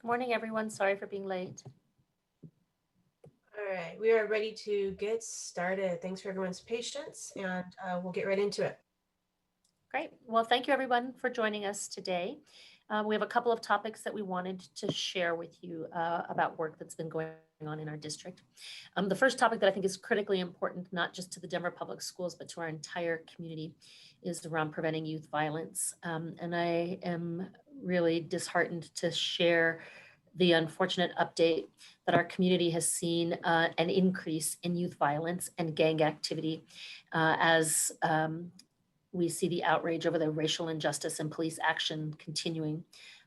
Good morning, everyone. Sorry for being late. All right, we are ready to get started. Thanks for everyone's patience, and we'll get right into it. Great. Well, thank you, everyone, for joining us today. We have a couple of topics that we wanted to share with you about work that's been going on in our district. The first topic that I think is critically important, not just to the Denver Public Schools, but to our entire community, is around preventing youth violence. And I am really disheartened to share the unfortunate update that our community has seen an increase in youth violence and gang activity as we see the outrage over the racial injustice and police action continuing.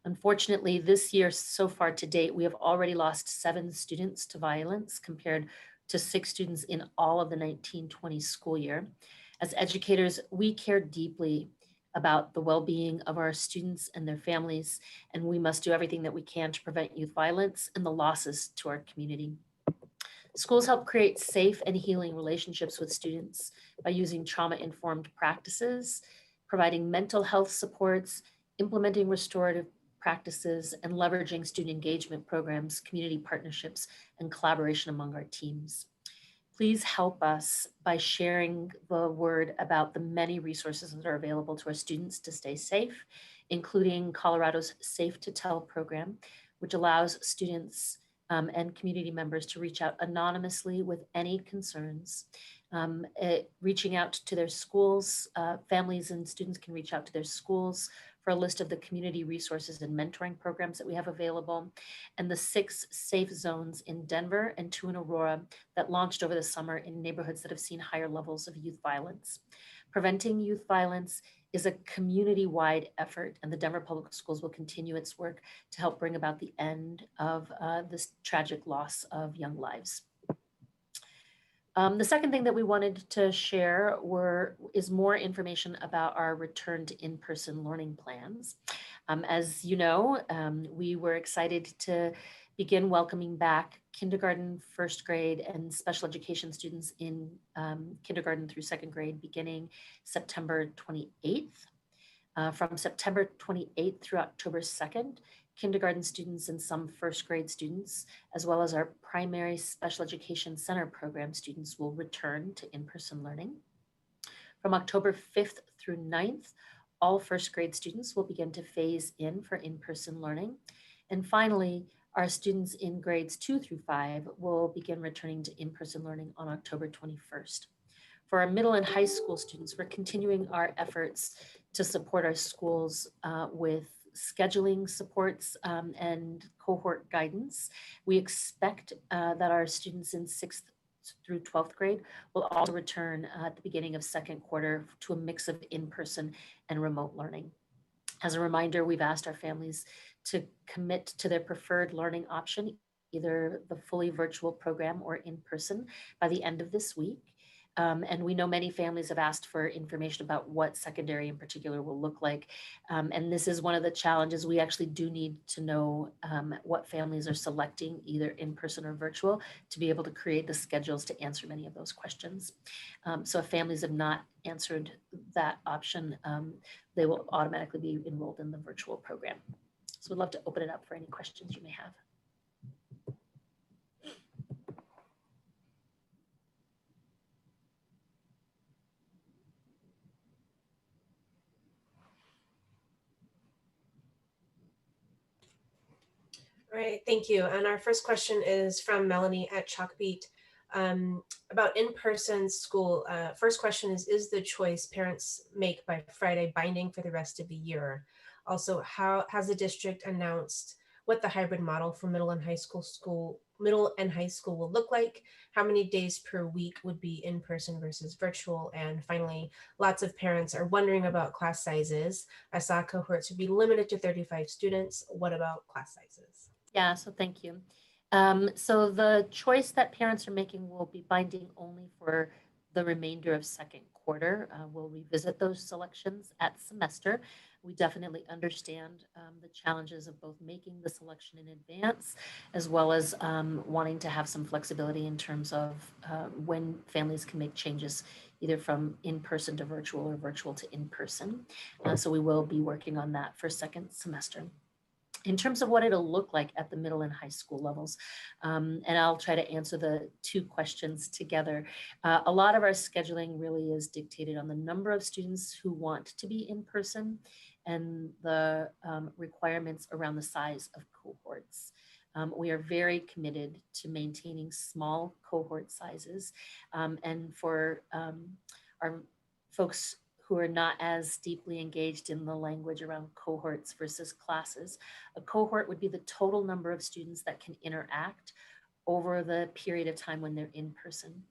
Unfortunately, this year so far to date, we have already lost 7 students to violence compared to 6 students in all of the 1920 school year. As educators, we care deeply about the well-being of our students and their families, and we must do everything that we can to prevent youth violence and the losses to our community. Schools help create safe and healing relationships with students by using trauma-informed practices, providing mental health supports, implementing restorative practices, and leveraging student engagement programs, community partnerships, and collaboration among our teams. Please help us by sharing the word about the many resources that are available to our students to stay safe, including Colorado's Safe to Tell program, which allows students and community members to reach out anonymously with any concerns. Reaching out to their schools, families and students can reach out to their schools for a list of the community resources and mentoring programs that we have available, and the 6 safe zones in Denver and 2 in Aurora that launched over the summer in neighborhoods that have seen higher levels of youth violence. Preventing youth violence is a community-wide effort, and the Denver Public Schools will continue its work to help bring about the end of this tragic loss of young lives. The second thing that we wanted to share is more information about our return to in-person learning plans. As you know, we were excited to begin welcoming back kindergarten, first grade, and special education students in kindergarten through 2nd grade beginning September 28th. From September 28th through October 2nd, kindergarten students and some first grade students, as well as our primary special education center program students, will return to in-person learning. From October 5th through 9th, all first grade students will begin to phase in for in-person learning. And finally, our students in grades 2 through 5 will begin returning to in-person learning on October 21st. For our middle and high school students, we're continuing our efforts to support our schools with scheduling supports and cohort guidance. We expect that our students in 6th through 12th grade will also return at the beginning of 2nd quarter to a mix of in-person and remote learning. As a reminder, we've asked our families to commit to their preferred learning option, either the fully virtual program or in person, by the end of this week. And we know many families have asked for information about what secondary in particular will look like. And this is one of the challenges. We actually do need to know what families are selecting, either in person or virtual, to be able to create the schedules to answer many of those questions. So if families have not answered that option, they will automatically be enrolled in the virtual program. So we'd love to open it up for any questions you may have. All right, thank you. And our first question is from Melanie at Chalkbeat about in-person school. First question is the choice parents make by Friday binding for the rest of the year? Also, how has the district announced what the hybrid model for middle and high school will look like? How many days per week would be in person versus virtual? And finally, lots of parents are wondering about class sizes. I saw cohorts would be limited to 35 students. What about class sizes? Yeah, so thank you. So the choice that parents are making will be binding only for the remainder of 2nd quarter. We'll revisit those selections at semester. We definitely understand the challenges of both making the selection in advance, as well as wanting to have some flexibility in terms of when families can make changes, either from in-person to virtual or virtual to in-person. So we will be working on that for 2nd semester. In terms of what it'll look like at the middle and high school levels, and I'll try to answer the two questions together. A lot of our scheduling really is dictated on the number of students who want to be in person and the requirements around the size of cohorts. We are very committed to maintaining small cohort sizes. And for our folks who are not as deeply engaged in the language around cohorts versus classes, a cohort would be the total number of students that can interact over the period of time when they're in person.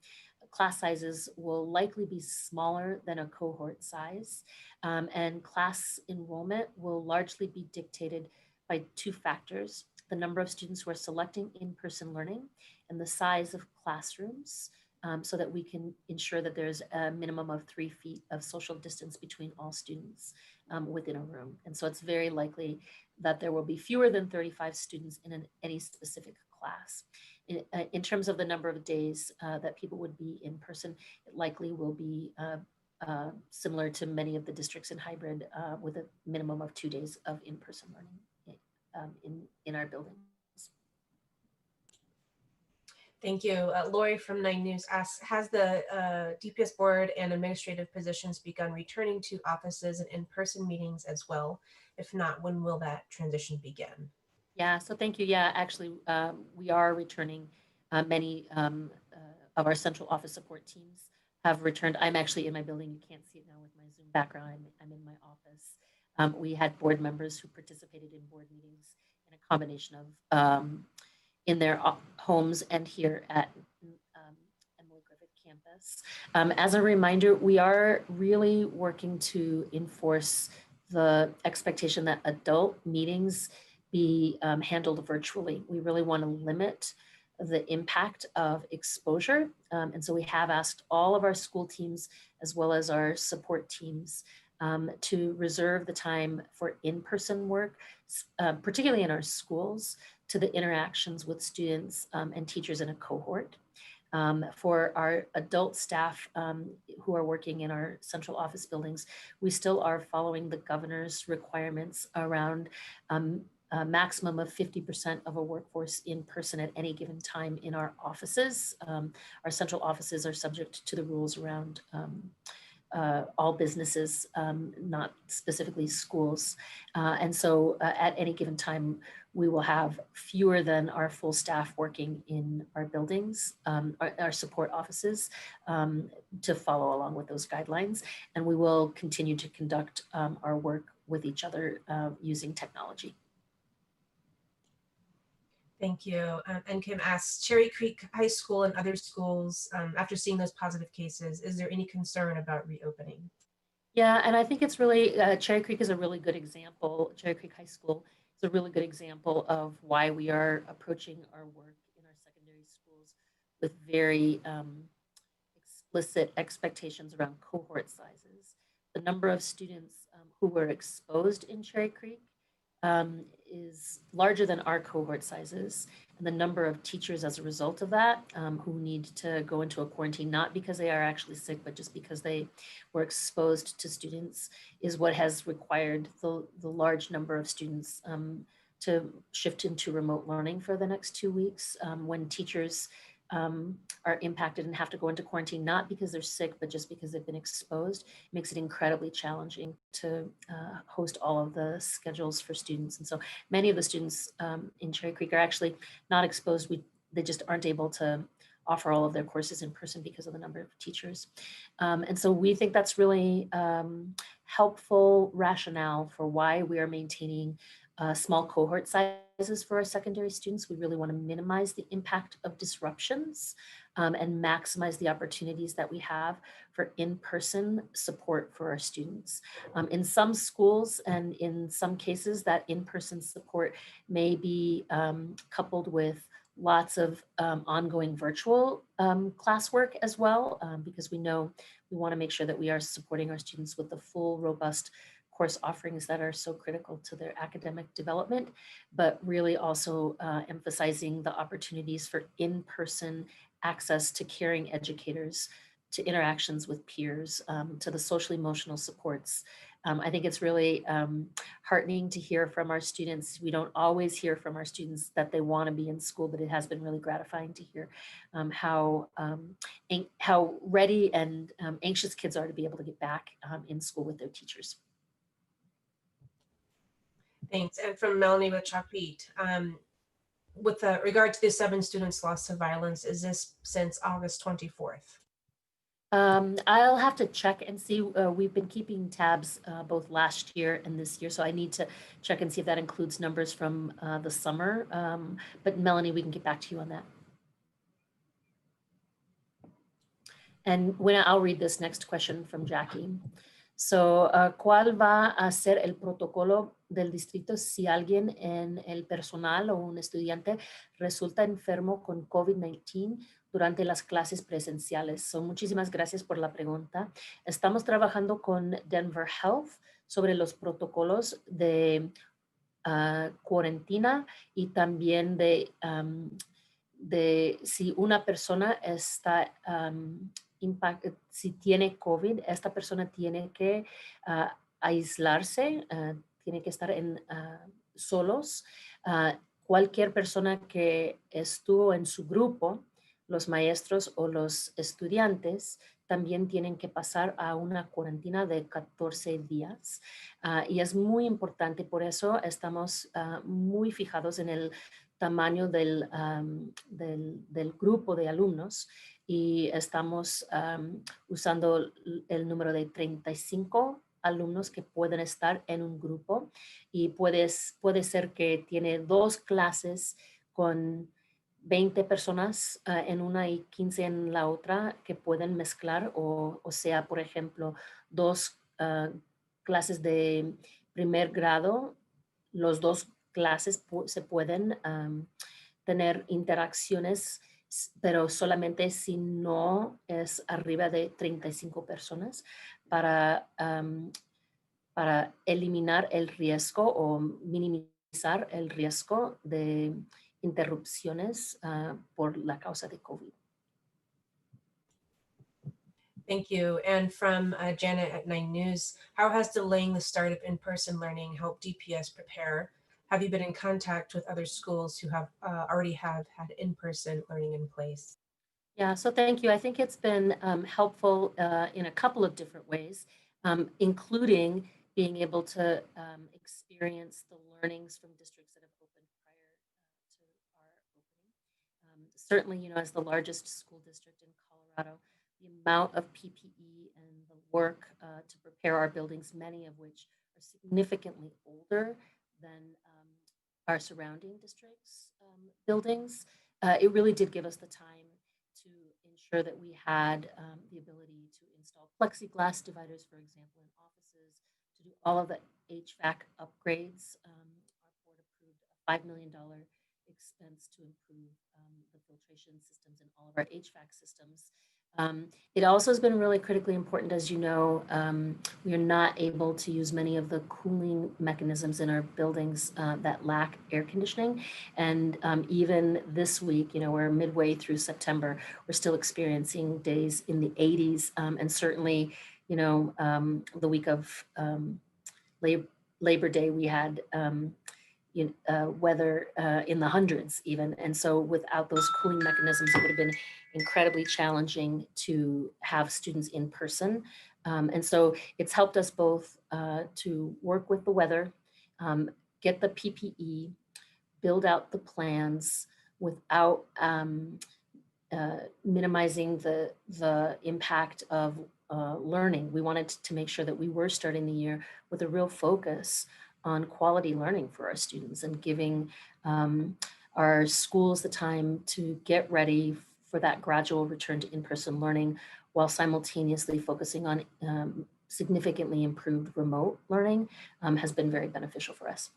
Class sizes will likely be smaller than a cohort size, and class enrollment will largely be dictated by two factors: the number of students who are selecting in-person learning and the size of classrooms, so that we can ensure that there's a minimum of 3 feet of social distance between all students within a room. And so it's very likely that there will be fewer than 35 students in any specific class. In terms of the number of days that people would be in person, it likely will be similar to many of the districts in hybrid, with a minimum of 2 days of in-person learning in our buildings. Thank you. Lori from 9 News asks, has the DPS board and administrative positions begun returning to offices and in-person meetings as well? If not, when will that transition begin? Yeah, so thank you. Yeah, actually, we are returning. Many of our central office support teams have returned. I'm actually in my building. You can't see it now with my Zoom background. I'm in my office. We had board members who participated in board meetings in a combination of in their homes and here at Emily Griffith campus. As a reminder, we are really working to enforce the expectation that adult meetings be handled virtually. We really want to limit the impact of exposure. And so we have asked all of our school teams as well as our support teams to reserve the time for in-person work, particularly in our schools, to the interactions with students and teachers in a cohort. For our adult staff who are working in our central office buildings, we still are following the governor's requirements around a maximum of 50% of a workforce in person at any given time in our offices. Our central offices are subject to the rules around all businesses, not specifically schools. And so at any given time, we will have fewer than our full staff working in our buildings, our support offices, to follow along with those guidelines. And we will continue to conduct our work with each other using technology. Thank you. And Kim asks, Cherry Creek High School and other schools, after seeing those positive cases, is there any concern about reopening? Yeah, and I think it's really, Cherry Creek is a really good example. Cherry Creek High School is a really good example of why we are approaching our work in our secondary schools with very explicit expectations around cohort sizes. The number of students who were exposed in Cherry Creek is larger than our cohort sizes, and the number of teachers as a result of that who need to go into a quarantine, not because they are actually sick, but just because they were exposed to students, is what has required the large number of students to shift into remote learning for the next 2 weeks, when teachers are impacted and have to go into quarantine, not because they're sick, but just because they've been exposed. It makes it incredibly challenging to host all of the schedules for students. And so many of the students in Cherry Creek are actually not exposed. They just aren't able to offer all of their courses in person because of the number of teachers. And so we think that's really helpful rationale for why we are maintaining small cohort sizes for our secondary students. We really want to minimize the impact of disruptions and maximize the opportunities that we have for in-person support for our students. In some schools and in some cases, that in-person support may be coupled with lots of ongoing virtual classwork as well, because we know we want to make sure that we are supporting our students with the full, robust course offerings that are so critical to their academic development, but really also emphasizing the opportunities for in-person access to caring educators, to interactions with peers, to the social emotional supports I think it's really heartening to hear from our students. We don't always hear from our students that they want to be in school, but it has been really gratifying to hear how ready and anxious kids are to be able to get back in school with their teachers. Thanks. And from Melanie with Chalkbeat, with regard to the 7 students lost to violence, is this since August 24th? I'll have to check and see. We've been keeping tabs both last year and this year, so I need to check and see if that includes numbers from the summer. But Melanie, we can get back to you on that. And when I'll read this next question from Jackie. So, ¿cuál va a ser el protocolo del distrito si alguien en el personal o un estudiante resulta enfermo con COVID-19 durante las clases presenciales? So, muchísimas gracias por la pregunta. Estamos trabajando con Denver Health sobre los protocolos de cuarentena y también de si una persona está si tiene COVID, esta persona tiene que aislarse, tiene que estar solos. Cualquier persona que estuvo en su grupo, los maestros o los estudiantes, también tienen que pasar a una cuarentena de 14 días. Y es muy importante, por eso estamos muy fijados en el tamaño del grupo de alumnos y estamos usando el número de 35 alumnos que pueden estar en un grupo y puede ser que tiene 2 clases con 20 personas en una y 15 en la otra que pueden mezclar o sea, por ejemplo, 2 clases de primer grado, los 2 clases se pueden tener interacciones, pero solamente si no es arriba de 35 personas para eliminar el riesgo o minimizar el riesgo de interrupciones por la causa de COVID. Thank you. And from Janet at 9 News, how has delaying the start of in-person learning helped DPS prepare? Have you been in contact with other schools who have already had in-person learning in place? Yeah, so thank you. I think it's been helpful in a couple of different ways, including being able to experience the learnings from districts that have opened prior to our opening. Certainly, you know, as the largest school district in Colorado, the amount of PPE and the work to prepare our buildings, many of which are significantly older than our surrounding districts' buildings, it really did give us the time to ensure that we had the ability to install plexiglass dividers, for example, in offices, to do all of the HVAC upgrades. Our board approved a $5 million expense to improve the filtration systems in all of our HVAC systems. It also has been really critically important, as you know, we are not able to use many of the cooling mechanisms in our buildings that lack air conditioning. And even this week, you know, we're midway through September, we're still experiencing days in the 80s. And certainly, you know, the week of Labor Day, we had weather in the hundreds even. And so without those cooling mechanisms, it would have been incredibly challenging to have students in person. And so it's helped us both to work with the weather, get the PPE, build out the plans without minimizing the impact of learning. We wanted to make sure that we were starting the year with a real focus on quality learning for our students and giving our schools the time to get ready for that gradual return to in-person learning while simultaneously focusing on significantly improved remote learning has been very beneficial for us.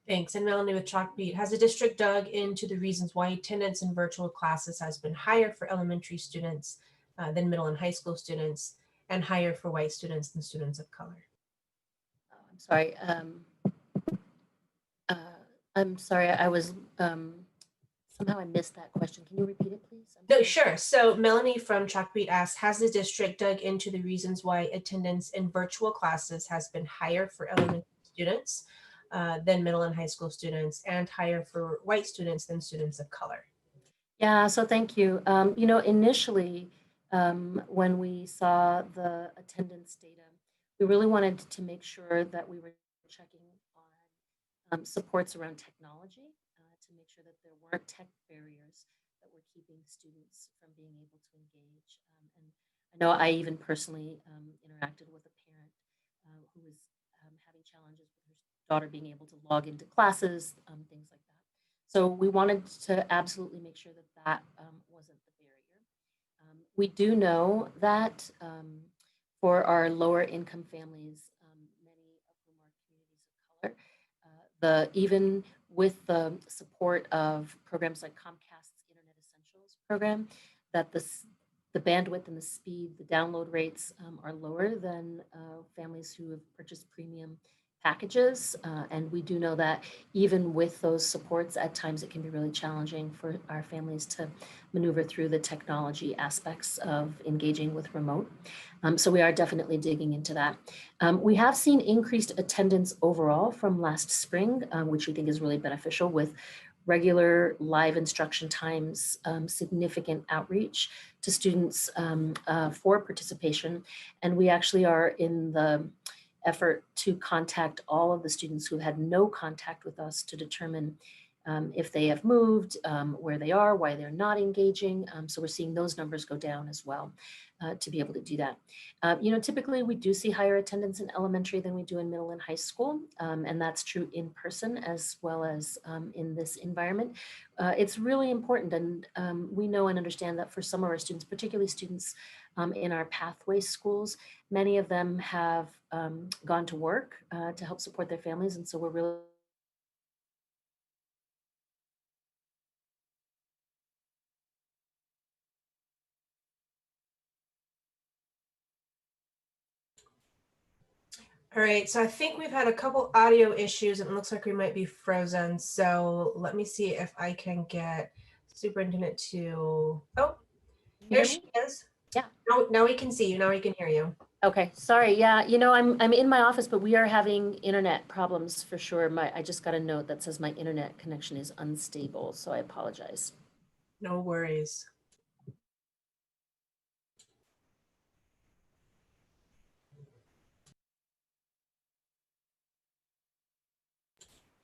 Thanks. And Melanie with Chalkbeat, has the district dug into the reasons why attendance in virtual classes has been higher for elementary students than middle and high school students and higher for white students than students of color? I'm sorry. I'm sorry. I was Somehow I missed that question. Can you repeat it, please? No, sure. So Melanie from Chalkbeat asked, has the district dug into the reasons why attendance in virtual classes has been higher for elementary students than middle and high school students, and higher for white students than students of color? Yeah, so thank you. Initially, when we saw the attendance data, we really wanted to make sure that we were checking on supports around technology to make sure that there weren't tech barriers that were keeping students from being able to engage. And I know I even personally interacted with a parent who was having challenges with her daughter being able to log into classes, things like that. So we wanted to absolutely make sure that that wasn't the barrier. We do know that for our lower income families, many of whom are communities of color, even with the support of programs like Comcast's Internet Essentials program, that the bandwidth and the speed, the download rates are lower than families who have purchased premium packages. And we do know that even with those supports, at times it can be really challenging for our families to maneuver through the technology aspects of engaging with remote. So we are definitely digging into that. We have seen increased attendance overall from last spring, which we think is really beneficial with regular live instruction times, significant outreach to students for participation. And we actually are in the effort to contact all of the students who had no contact with us to determine if they have moved, where they are, why they're not engaging. So we're seeing those numbers go down as well to be able to do that. Typically we do see higher attendance in elementary than we do in middle and high school, and that's true in person as well as in this environment. It's really important, and we know and understand that for some of our students, particularly students in our pathway schools, many of them have gone to work to help support their families, and so we're really All right, so I think we've had a couple audio issues and it looks like we might be frozen. So let me see if I can get Superintendent to, oh, there she is. Yeah. Now we can see you, now we can hear you. Okay, sorry. Yeah, I'm in my office, but we are having internet problems for sure. I just got a note that says my internet connection is unstable, so I apologize. No worries.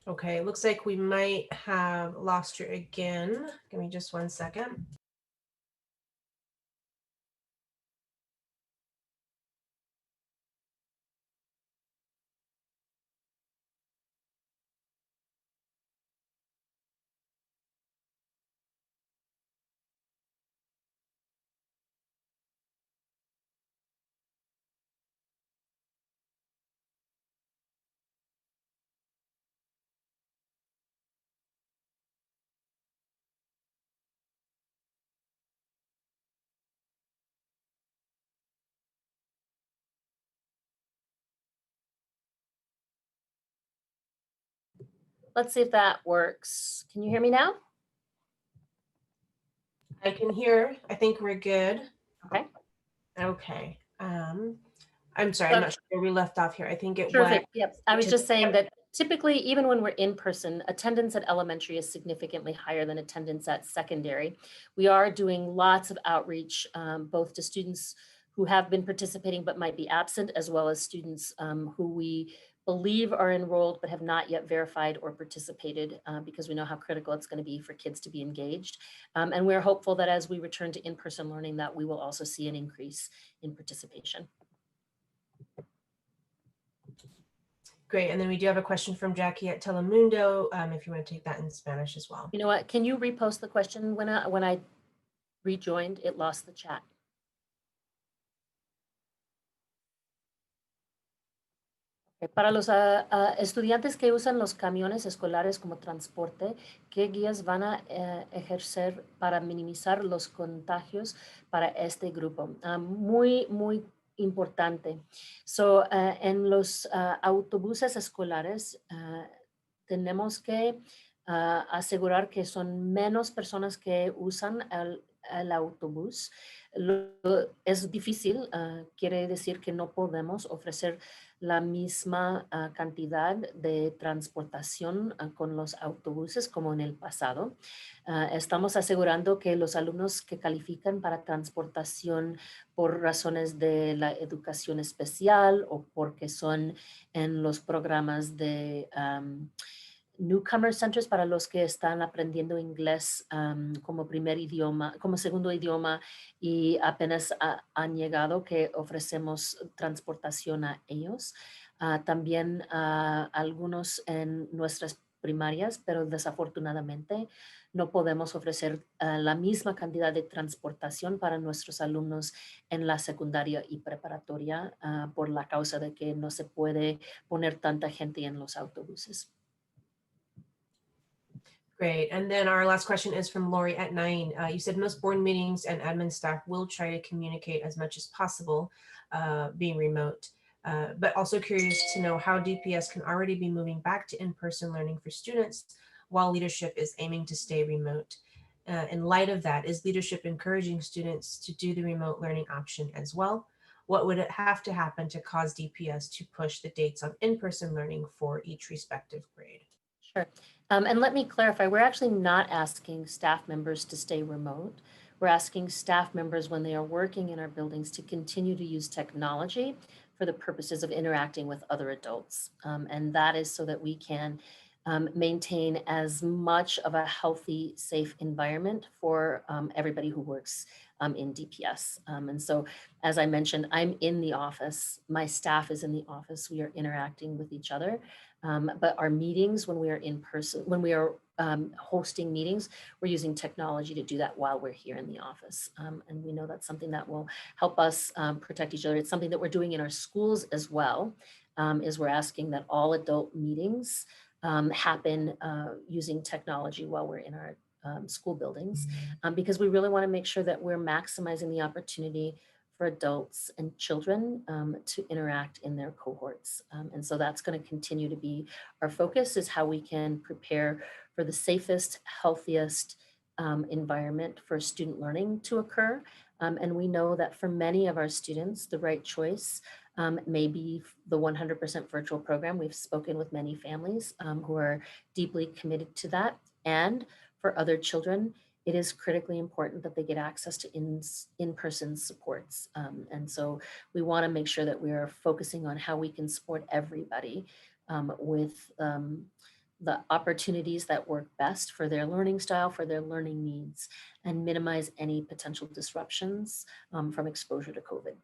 Okay, looks like we might have lost you again. Give me just 1 second. Let's see if that works. Can you hear me now? I can hear. I think we're good. Okay. Okay. I'm sorry, I'm not sure where we left off here. I think it was. Perfect. Yep. I was just saying that typically, even when we're in person, attendance at elementary is significantly higher than attendance at secondary. We are doing lots of outreach, both to students who have been participating but might be absent, as well as students who we believe are enrolled but have not yet verified or participated, because we know how critical it's going to be for kids to be engaged. And we're hopeful that as we return to in-person learning, that we will also see an increase in participation. Great. And then we do have a question from Jackie at Telemundo, if you want to take that in Spanish as well. You know what? Can you repost the question? When I rejoined, it lost the chat. Para los estudiantes que usan los camiones escolares como transporte, ¿qué guías van a ejercer para minimizar los contagios para este grupo? Muy, muy importante. So, en los autobuses escolares tenemos que asegurar que son menos personas que usan el autobús. Es difícil, quiere decir que no podemos ofrecer la misma cantidad de transportación con los autobuses como en el pasado. Estamos asegurando que los alumnos que califican para transportación por razones de la educación especial o porque son en los programas de Newcomer Centers para los que están aprendiendo inglés como primer idioma, como segundo idioma y apenas han llegado, que ofrecemos transportación a ellos. También algunos en nuestras primarias, pero desafortunadamente no podemos ofrecer la misma cantidad de transportación para nuestros alumnos en la secundaria y preparatoria por la causa de que no se puede poner tanta gente en los autobuses. Great. And then our last question is from Lori at 9. You said most board meetings and admin staff will try to communicate as much as possible, being remote, but also curious to know how DPS can already be moving back to in-person learning for students while leadership is aiming to stay remote. In light of that, is leadership encouraging students to do the remote learning option as well? What would it have to happen to cause DPS to push the dates on in-person learning for each respective grade? Sure. And let me clarify, we're actually not asking staff members to stay remote. We're asking staff members when they are working in our buildings to continue to use technology for the purposes of interacting with other adults. And that is so that we can maintain as much of a healthy, safe environment for everybody who works in DPS. And so, as I mentioned, I'm in the office, my staff is in the office, we are interacting with each other. But our meetings, when we are in person, when we are hosting meetings, we're using technology to do that while we're here in the office. And we know that's something that will help us protect each other. It's something that we're doing in our schools as well, is we're asking that all adult meetings happen using technology while we're in our school buildings, because we really want to make sure that we're maximizing the opportunity for adults and children to interact in their cohorts. And so that's going to continue to be our focus, is how we can prepare for the safest, healthiest environment for student learning to occur. And we know that for many of our students, the right choice may be the 100% virtual program. We've spoken with many families who are deeply committed to that. And for other children, it is critically important that they get access to in-person supports. And so we want to make sure that we are focusing on how we can support everybody with the opportunities that work best for their learning style, for their learning needs, and minimize any potential disruptions from exposure to COVID.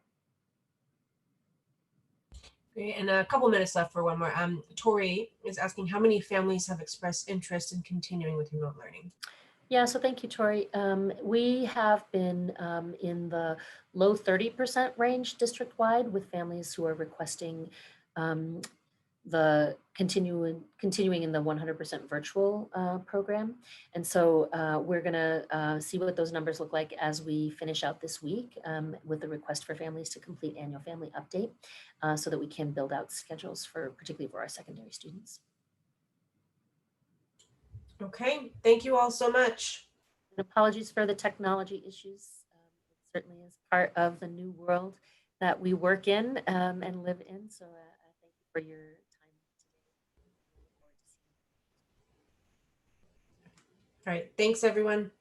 Great. And a couple minutes left for one more. Tori is asking, how many families have expressed interest in continuing with remote learning? Yeah, so thank you, Tori. We have been in the low 30% range district-wide with families who are requesting the continuing in the 100% virtual program. And so we're gonna see what those numbers look like as we finish out this week with the request for families to complete annual family update so that we can build out schedules for, particularly for our secondary students. Okay, thank you all so much. And apologies for the technology issues. It certainly is part of the new world that we work in and live in. So thank you for your time today. I look forward to seeing you. All right, thanks everyone.